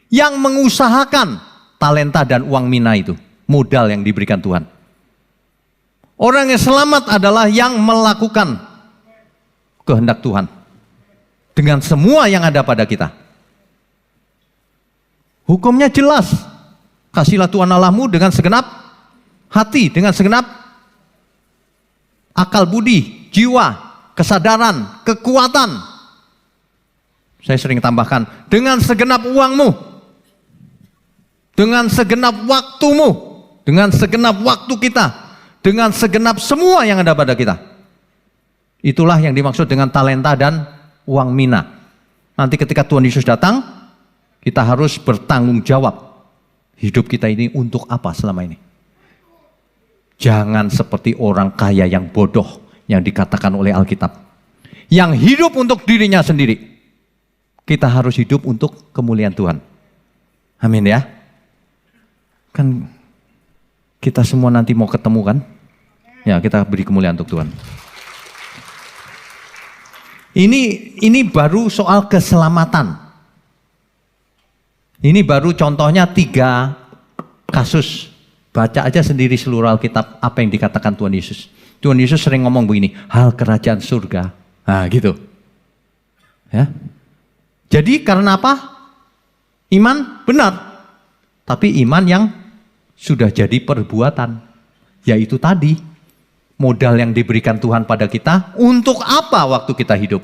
Yang mengusahakan talenta dan uang mina itu. Modal yang diberikan Tuhan. Orang yang selamat adalah yang melakukan kehendak Tuhan. Dengan semua yang ada pada kita. Hukumnya jelas. Kasihlah Tuhan Allahmu dengan segenap hati, dengan segenap akal budi, jiwa, kesadaran, kekuatan. Saya sering tambahkan, dengan segenap uangmu. Dengan segenap waktumu, dengan segenap waktu kita, dengan segenap semua yang ada pada kita. Itulah yang dimaksud dengan talenta dan uang mina. Nanti ketika Tuhan Yesus datang, kita harus bertanggung jawab. Hidup kita ini untuk apa selama ini? Jangan seperti orang kaya yang bodoh yang dikatakan oleh Alkitab. Yang hidup untuk dirinya sendiri. Kita harus hidup untuk kemuliaan Tuhan. Amin ya. Kan kita semua nanti mau ketemu kan? Ya, kita beri kemuliaan untuk Tuhan. Ini baru soal keselamatan. Ini baru contohnya 3 kasus. Baca aja sendiri seluruh Alkitab apa yang dikatakan Tuhan Yesus. Tuhan Yesus sering ngomong begini, hal kerajaan surga. Nah gitu. Ya. Jadi karena apa? Iman benar. Tapi iman yang sudah jadi perbuatan. Yaitu tadi, modal yang diberikan Tuhan pada kita, untuk apa waktu kita hidup?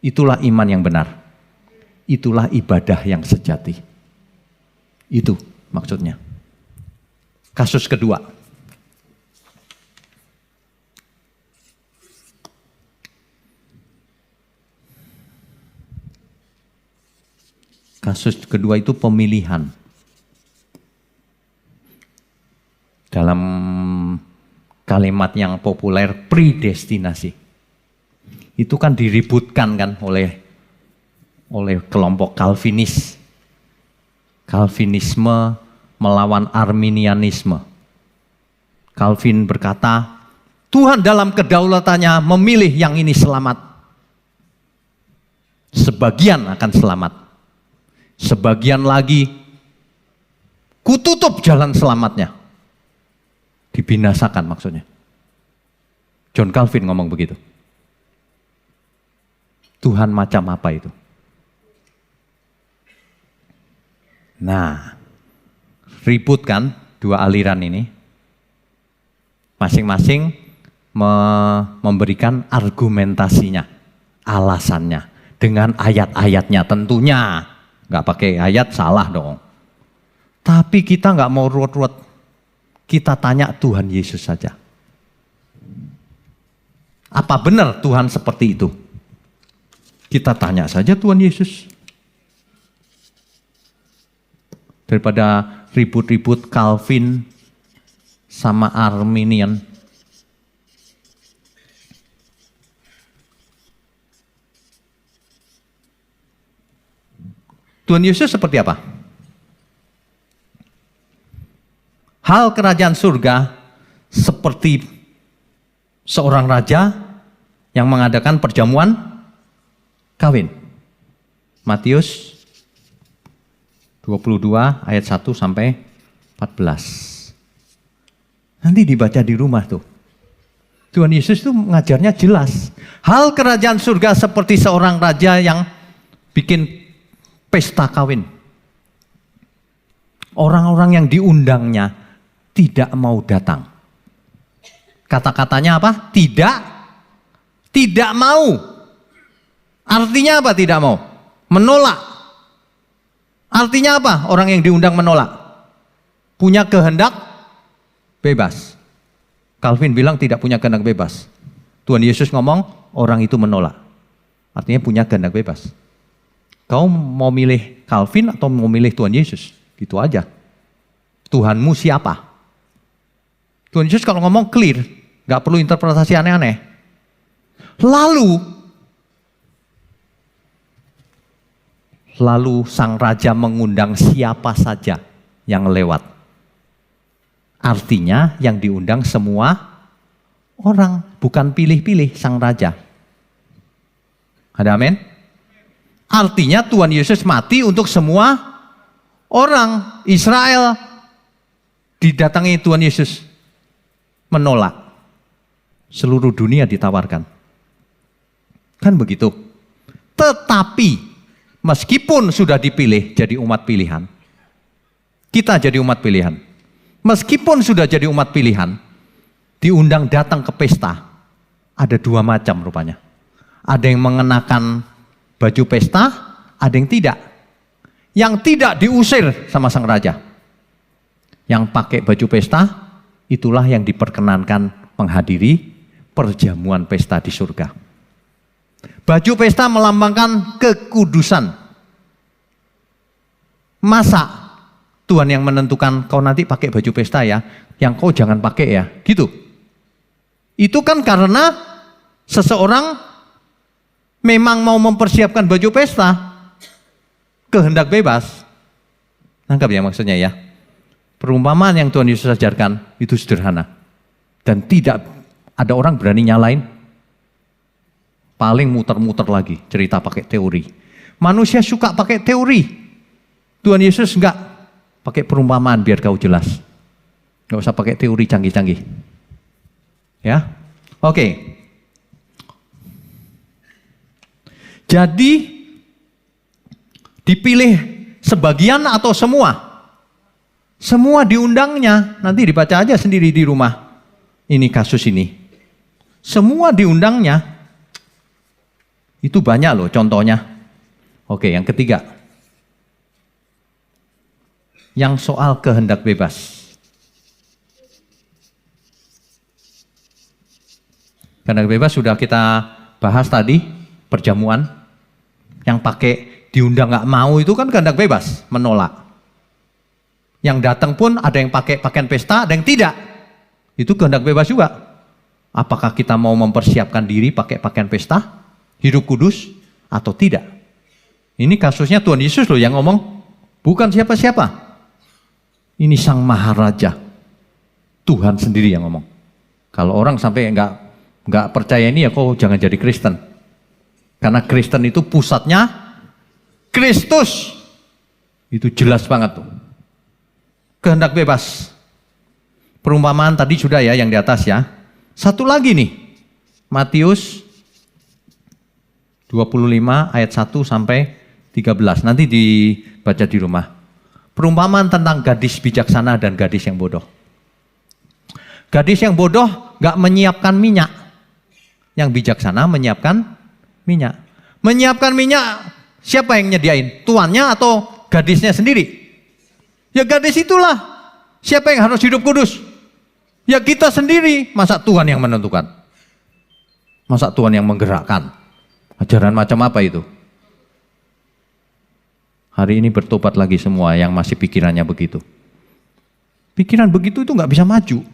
Itulah iman yang benar. Itulah ibadah yang sejati. Itu maksudnya. Kasus kedua. Kasus kedua itu pemilihan. Dalam kalimat yang populer, predestinasi. Itu kan diributkan kan oleh kelompok Calvinis. Calvinisme melawan Arminianisme. Calvin berkata, Tuhan dalam kedaulatannya memilih yang ini selamat. Sebagian akan selamat. Sebagian lagi kututup jalan selamatnya. Dibinasakan maksudnya. John Calvin ngomong begitu. Tuhan macam apa itu? Nah, ribut kan 2 aliran ini. Masing-masing memberikan argumentasinya, alasannya. Dengan ayat-ayatnya tentunya. Nggak pakai ayat salah dong. Tapi kita nggak mau ruwet-ruwet. Kita tanya Tuhan Yesus saja. Apa benar Tuhan seperti itu? Kita tanya saja Tuhan Yesus. Daripada ribut-ribut Calvin sama Arminian. Tuhan Yesus seperti apa? Hal kerajaan surga seperti seorang raja yang mengadakan perjamuan kawin. Matius 22 ayat 1 sampai 14. Nanti dibaca di rumah tuh. Tuhan Yesus tuh mengajarnya jelas. Hal kerajaan surga seperti seorang raja yang bikin pesta kawin. Orang-orang yang diundangnya tidak mau datang. Kata-katanya apa? Tidak mau. Artinya apa tidak mau? Menolak. Artinya apa? Orang yang diundang menolak. Punya kehendak bebas. Calvin bilang tidak punya kehendak bebas. Tuhan Yesus ngomong orang itu menolak. Artinya punya kehendak bebas. Kau mau milih Calvin atau mau milih Tuhan Yesus? Gitu aja. Tuhanmu siapa? Tuhan Yesus kalau ngomong clear, gak perlu interpretasi aneh-aneh. Lalu sang raja mengundang siapa saja yang lewat. Artinya yang diundang semua orang, bukan pilih-pilih sang raja. Ada amin? Artinya Tuhan Yesus mati untuk semua orang. Israel didatangi Tuhan Yesus, menolak. Seluruh dunia ditawarkan. Kan begitu. Tetapi meskipun sudah dipilih jadi umat pilihan, kita jadi umat pilihan. Meskipun sudah jadi umat pilihan, diundang datang ke pesta, ada dua macam rupanya. Ada yang mengenakan baju pesta, ada yang tidak. Yang tidak diusir sama sang raja. Yang pakai baju pesta, itulah yang diperkenankan menghadiri perjamuan pesta di surga. Baju pesta melambangkan kekudusan. Masa Tuhan yang menentukan kau nanti pakai baju pesta ya, yang kau jangan pakai ya, gitu. Itu kan karena seseorang memang mau mempersiapkan baju pesta, kehendak bebas. Nangkap ya maksudnya ya. Perumpamaan yang Tuhan Yesus ajarkan itu sederhana. Dan tidak ada orang berani nyalain. Paling muter-muter lagi cerita pakai teori. Manusia suka pakai teori. Tuhan Yesus enggak, pakai perumpamaan biar kau jelas. Enggak usah pakai teori canggih-canggih. Ya. Oke. Jadi dipilih sebagian atau semua? Semua diundangnya. Nanti dibaca aja sendiri di rumah. Ini kasus ini. Semua diundangnya. Itu banyak loh contohnya. Oke, yang ketiga. Yang soal kehendak bebas. Kehendak bebas sudah kita bahas tadi, perjamuan. Yang pakai diundang gak mau itu kan kehendak bebas, menolak. Yang datang pun ada yang pakai pakaian pesta, ada yang tidak. Itu kehendak bebas juga. Apakah kita mau mempersiapkan diri pakai pakaian pesta, hidup kudus, atau tidak? Ini kasusnya Tuhan Yesus loh yang ngomong, bukan siapa-siapa. Ini Sang Maharaja, Tuhan sendiri yang ngomong. Kalau orang sampai nggak percaya ini ya kok jangan jadi Kristen. Karena Kristen itu pusatnya Kristus. Itu jelas banget tuh. Kehendak bebas. Perumpamaan tadi sudah ya yang di atas ya. Satu lagi nih. Matius 25 ayat 1 sampai 13. Nanti dibaca di rumah. Perumpamaan tentang gadis bijaksana dan gadis yang bodoh. Gadis yang bodoh gak menyiapkan minyak. Yang bijaksana menyiapkan minyak. Menyiapkan minyak siapa yang nyediain? Tuannya atau gadisnya sendiri? Ya gadis itulah. Siapa yang harus hidup kudus? Ya kita sendiri. Masa Tuhan yang menentukan? Masa Tuhan yang menggerakkan? Ajaran macam apa itu? Hari ini bertobat lagi semua yang masih pikirannya begitu. Pikiran begitu itu nggak bisa maju.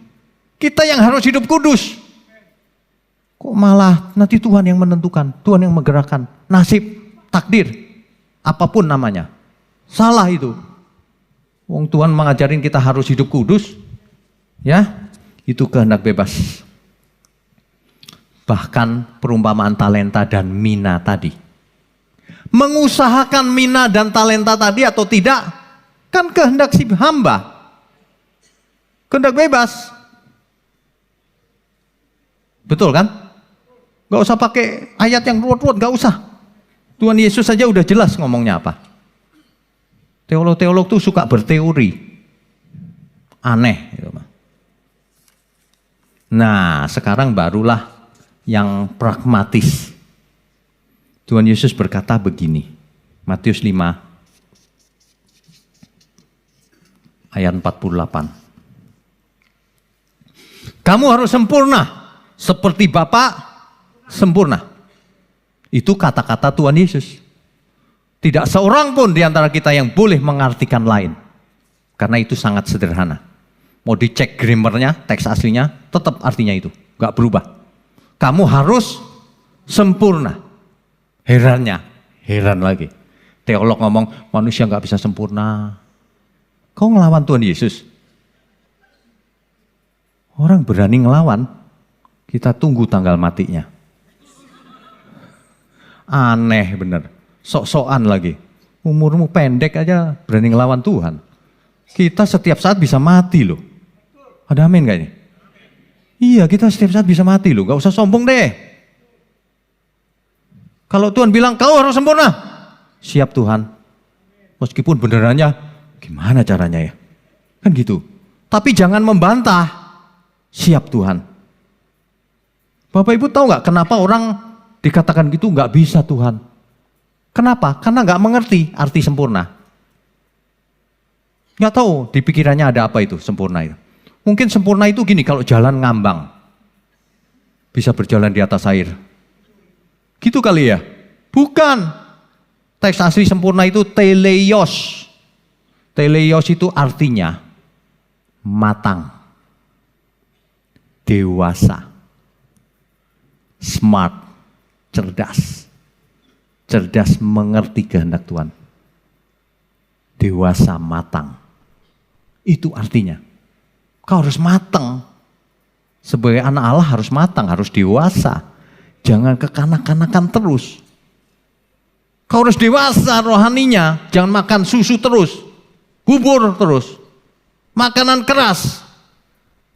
Kita yang harus hidup kudus. Kok malah nanti Tuhan yang menentukan, Tuhan yang menggerakkan. Nasib, takdir, apapun namanya. Salah itu. Wong Tuhan mengajarin kita harus hidup kudus, Ya, itu kehendak bebas. Bahkan perumpamaan talenta dan mina tadi. Mengusahakan mina dan talenta tadi atau tidak, kan kehendak si hamba. Kehendak bebas. Betul kan? Gak usah pakai ayat yang ruwet-ruwet, gak usah. Tuhan Yesus saja udah jelas ngomongnya apa. Teolog-teolog tuh suka berteori. Aneh. Gitu. Nah, sekarang barulah yang pragmatis. Tuhan Yesus berkata begini. Matius 5 ayat 48. Kamu harus sempurna seperti Bapa sempurna. Itu kata-kata Tuhan Yesus. Tidak seorang pun di antara kita yang boleh mengartikan lain. Karena itu sangat sederhana. Mau dicek grammarnya, teks aslinya, tetap artinya itu. Gak berubah. Kamu harus sempurna. Herannya, heran lagi. Teolog ngomong, manusia gak bisa sempurna. Kau ngelawan Tuhan Yesus? Orang berani ngelawan, kita tunggu tanggal matinya. Aneh bener, sok-sokan lagi. Umurmu pendek aja berani ngelawan Tuhan. Kita setiap saat bisa mati loh. Ada amin gak ini? Iya, kita setiap saat bisa mati loh, gak usah sombong deh. Kalau Tuhan bilang kau harus sempurna, siap Tuhan. Meskipun benerannya gimana caranya ya? Kan gitu. Tapi jangan membantah, siap Tuhan. Bapak Ibu tahu gak kenapa orang dikatakan gitu nggak bisa Tuhan. Kenapa? Karena nggak mengerti arti sempurna. Nggak tahu di pikirannya ada apa itu sempurna itu. Mungkin sempurna itu gini, kalau jalan ngambang. Bisa berjalan di atas air. Gitu kali ya? Bukan. Teks asli sempurna itu teleios. Teleios itu artinya matang. Dewasa. Smart. Cerdas. Cerdas mengerti kehendak Tuhan. Dewasa matang. Itu artinya. Kau harus matang. Sebagai anak Allah harus matang, harus dewasa. Jangan kekanak-kanakan terus. Kau harus dewasa rohaninya. Jangan makan susu terus. Bubur terus. Makanan keras.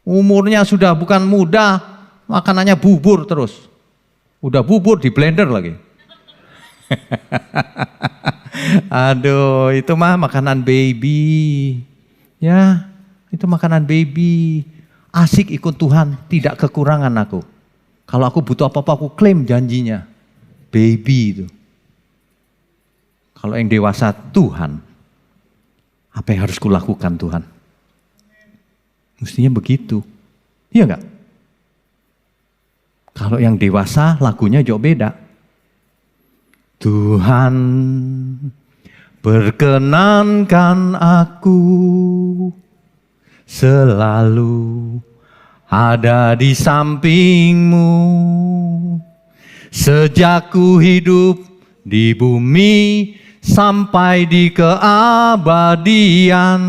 Umurnya sudah bukan muda, makanannya bubur terus. Udah bubur di blender lagi. Aduh, itu mah makanan baby. Ya, itu makanan baby. Asik ikut Tuhan, tidak kekurangan aku. Kalau aku butuh apa-apa aku klaim janjinya. Baby itu. Kalau yang dewasa Tuhan, apa yang harus kulakukan Tuhan? Mestinya begitu. Iya enggak? Kalau yang dewasa lagunya jauh beda. Tuhan perkenankan aku selalu ada di sampingmu. Sejak ku hidup di bumi sampai di keabadian,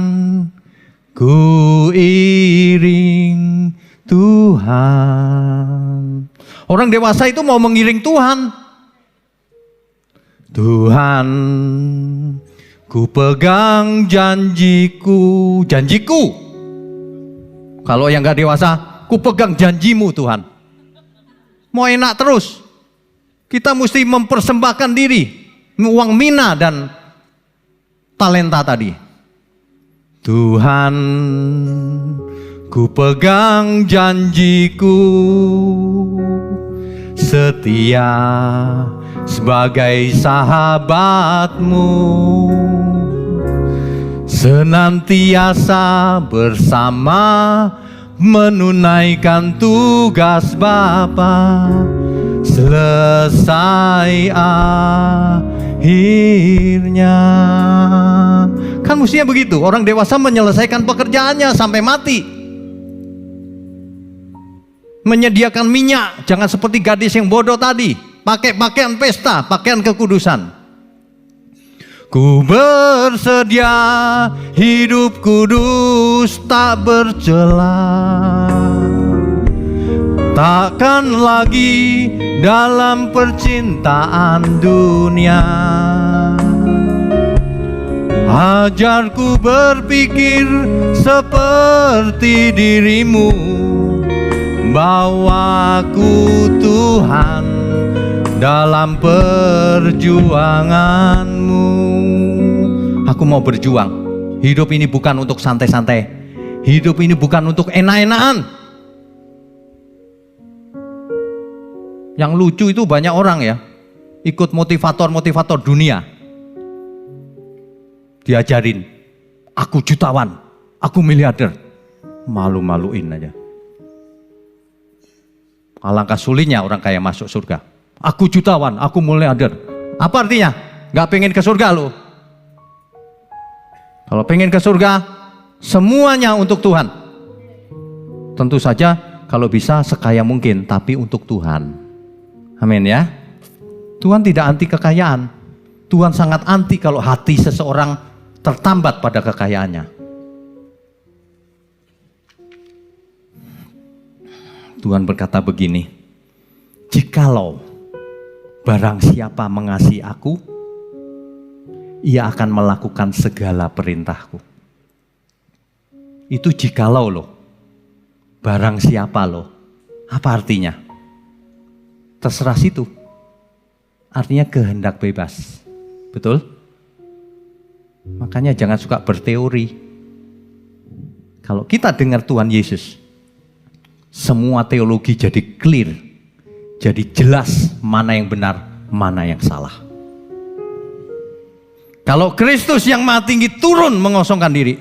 ku iring Tuhan. Orang dewasa itu mau mengiring Tuhan. Tuhan, ku pegang janjiku. Janjiku. Kalau yang gak dewasa, ku pegang janjimu Tuhan. Mau enak terus. Kita mesti mempersembahkan diri. Uang mina dan talenta tadi. Tuhan, ku pegang janjiku, setia sebagai sahabatmu, senantiasa bersama menunaikan tugas Bapa selesai akhirnya. Kan mestinya begitu, orang dewasa menyelesaikan pekerjaannya sampai mati. Menyediakan minyak, jangan seperti gadis yang bodoh tadi, pakai pakaian pesta, pakaian kekudusan. Ku bersedia hidup kudus tak bercela, takkan lagi dalam percintaan dunia. Ajarku berpikir seperti dirimu, bawaku Tuhan dalam perjuanganmu. Aku mau berjuang. Hidup ini bukan untuk santai-santai. Hidup ini bukan untuk enak-enakan. Yang lucu itu banyak orang ya, ikut motivator-motivator dunia. Diajarin, aku jutawan, aku miliarder. Malu-maluin aja. Alangkah sulitnya orang kaya masuk surga. Aku jutawan, aku miliarder. Apa artinya? Gak pengen ke surga lo. Kalau pengen ke surga, semuanya untuk Tuhan. Tentu saja kalau bisa sekaya mungkin, tapi untuk Tuhan. Amin ya. Tuhan tidak anti kekayaan. Tuhan sangat anti kalau hati seseorang tertambat pada kekayaannya. Tuhan berkata begini, jikalau barang siapa mengasihi aku, ia akan melakukan segala perintahku. Itu jikalau loh. Barang siapa loh. Apa artinya? Terserah situ. Artinya kehendak bebas. Betul? Makanya jangan suka berteori. Kalau kita dengar Tuhan Yesus, semua teologi jadi clear. Jadi jelas mana yang benar, mana yang salah. Kalau Kristus yang Maha Tinggi turun mengosongkan diri,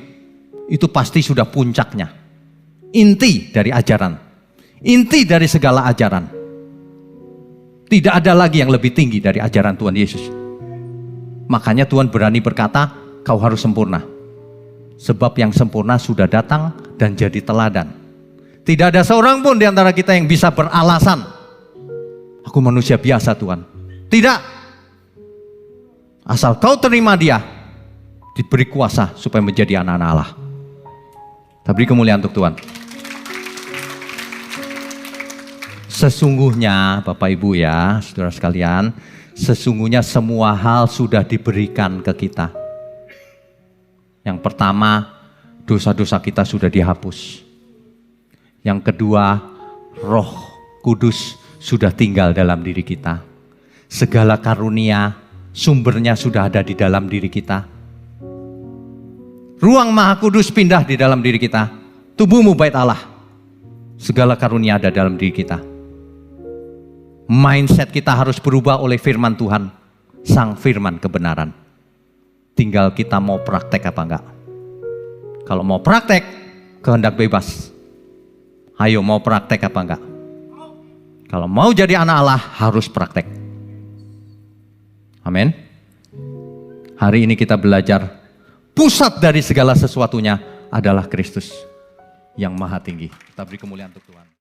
itu pasti sudah puncaknya. Inti dari ajaran. Inti dari segala ajaran. Tidak ada lagi yang lebih tinggi dari ajaran Tuhan Yesus. Makanya Tuhan berani berkata, kau harus sempurna. Sebab yang sempurna sudah datang dan jadi teladan. Tidak ada seorang pun di antara kita yang bisa beralasan, aku manusia biasa Tuhan. Tidak. Asal kau terima dia, diberi kuasa supaya menjadi anak-anak Allah. Kita beri kemuliaan untuk Tuhan. Sesungguhnya Bapak Ibu ya, saudara sekalian, sesungguhnya semua hal sudah diberikan ke kita. Yang pertama, dosa-dosa kita sudah dihapus. Yang kedua, Roh Kudus sudah tinggal dalam diri kita. Segala karunia, sumbernya sudah ada di dalam diri kita. Ruang Maha Kudus pindah di dalam diri kita. Tubuhmu bait Allah. Segala karunia ada dalam diri kita. Mindset kita harus berubah oleh firman Tuhan. Sang firman kebenaran. Tinggal kita mau praktek apa enggak. Kalau mau praktek, kehendak bebas. Ayo mau praktek apa enggak? Kalau mau jadi anak Allah, harus praktek. Amin. Hari ini kita belajar, pusat dari segala sesuatunya adalah Kristus yang Maha Tinggi. Kita beri kemuliaan untuk Tuhan.